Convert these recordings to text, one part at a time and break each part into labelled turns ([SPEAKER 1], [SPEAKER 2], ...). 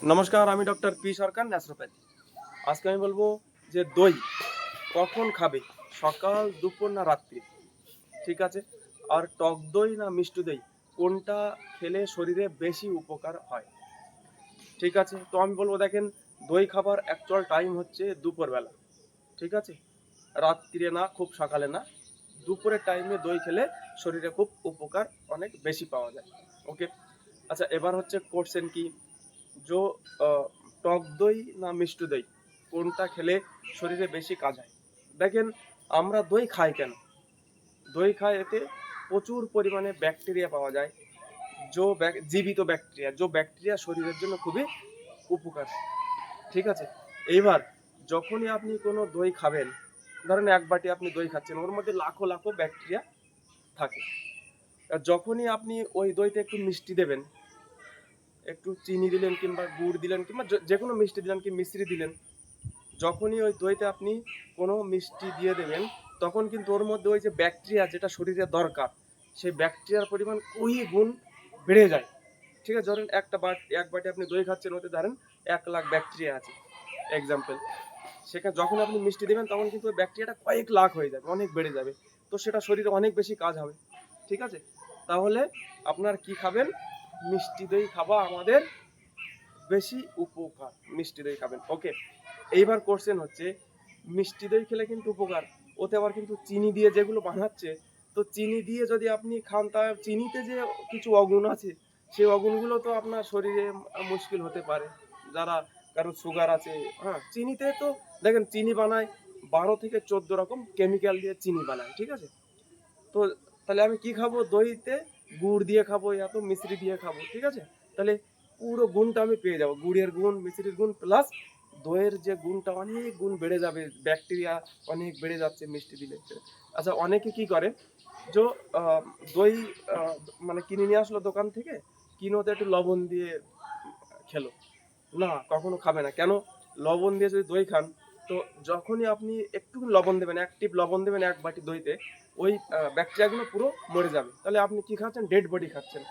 [SPEAKER 1] নমস্কার, আমি doctor P সরকার, naturopathy. আজকে আমি বলবো যে দই কখন খাবে, সকাল, দুপুর না রাত্রি, ঠিক আছে? আর টক দই না মিষ্টি দই, কোনটা খেলে শরীরে বেশি উপকার হয়, ঠিক আছে? তো আমি বলবো, দেখেন, দই খাবার অ্যাকচুয়াল টাইম হচ্ছে দুপুরবেলা, ঠিক আছে? রাত্রিরে না, খুব সকালে না, দুপুরের টাইমে দই খেলে শরীরে খুব উপকার অনেক বেশি পাওয়া যায়। ওকে, আচ্ছা, এবার হচ্ছে কোশ্চেন কি, जो টক দই না মিষ্টি দই, কোনটা খেলে শরীরে বেশি কাজ হয়? দেখেন, আমরা দই খাই কেন? দই খাই এতে প্রচুর পরিমাণে ব্যাকটেরিয়া পাওয়া যায়, জীবিত ব্যাকটেরিয়া, ব্যাকটেরিয়া শরীরের জন্য খুবই উপকার, ঠিক আছে? এইবার যখনই আপনি কোনো দই খাবেন, ধরেন এক বাটি আপনি দই খাচ্ছেন, ওর মধ্যে লাখো লাখো ব্যাকটেরিয়া থাকে। আর যখনই আপনি ওই দইতে একটু মিষ্টি দেবেন, একটু চিনি দিলেন কিংবা গুড় দিলেন কিংবা যে কোনো মিষ্টি দিলেন কি মিশ্রি দিলেন, যখনই ওই দইতে আপনি কোনো মিষ্টি দিয়ে দেবেন, তখন কিন্তু ওর মধ্যে ওই যে ব্যাকটেরিয়া যেটা শরীরে দরকার, সেই ব্যাকটেরিয়ার পরিমাণ কই গুণ বেড়ে যায়, ঠিক আছে? ধরেন এক বাটি আপনি দই খাচ্ছেন, ওতে ধরেন 1,00,000 ব্যাকটেরিয়া আছে, এক্সাম্পল। সেখানে যখন আপনি মিষ্টি দেবেন, তখন কিন্তু ওই ব্যাকটেরিয়াটা কয়েক লাখ হয়ে যাবে, অনেক বেড়ে যাবে। তো সেটা শরীরে অনেক বেশি কাজ হবে, ঠিক আছে? তাহলে আপনার কি খাবেন? মিষ্টি দই খাওয়া আমাদের বেশি উপকার, মিষ্টি দই খাবেন। ওকে, এইবার কোশ্চেন হচ্ছে, মিষ্টি দই খেলে কিন্তু উপকার, ওতে আবার কিন্তু চিনি দিয়ে যেগুলো বানাচ্ছে, তো চিনি দিয়ে যদি আপনি খান, তা চিনিতে যে কিছু অগুণ আছে, সেই অগুণগুলো তো আপনার শরীরে মুশকিল হতে পারে। যারা কারো সুগার আছে, হ্যাঁ, চিনিতে তো দেখেন চিনি বানায় 12 থেকে 14 রকম কেমিক্যাল দিয়ে চিনি বানায়, ঠিক আছে? তো তাহলে আমি কি খাবো? দইতে গুড় দিয়ে খাবো, এত মিশ্রি দিয়ে খাবো, ঠিক আছে? তাহলে পুরো গুণটা আমি পেয়ে যাবো, গুড়ের গুণ, মিশ্রির গুণ, প্লাস দইয়ের যে গুণটা, অনেক গুণ বেড়ে যাবে, ব্যাকটেরিয়া অনেক বেড়ে যাচ্ছে মিষ্টি দিলে। আচ্ছা, অনেকে কি করে, যে আহ, দই আহ, মানে কিনে নিয়ে আসলো দোকান থেকে, কিনোতে একটু লবণ দিয়ে খেলো, না, কখনো খাবে না। কেন? লবণ দিয়ে যদি দই খান, তো যখনই আপনি একটু লবণ দেবেন, এক টিপ লবণ দেবেন এক বাটি দইতে, ওই ব্যাকটেরিয়াগুলো পুরো মরে যাবে। তাহলে আপনি কি খাচ্ছেন? ডেড বডি খাচ্ছেন,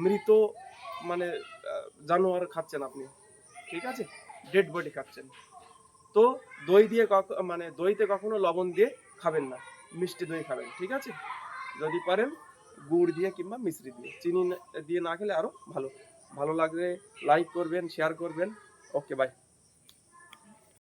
[SPEAKER 1] মৃত, মানে জানোয়ার খাচ্ছেন আপনি, ঠিক আছে? ডেড বডি খাচ্ছেন। তো দই দিয়ে মানে দইতে কখনো লবণ দিয়ে খাবেন না, মিষ্টি দই খাবেন, ঠিক আছে? যদি পারেন গুড় দিয়ে কিংবা মিশ্রি দিয়ে, চিনি দিয়ে না খেলে আরো ভালো। ভালো লাগলে লাইক করবেন, শেয়ার করবেন। ওকে, বাই।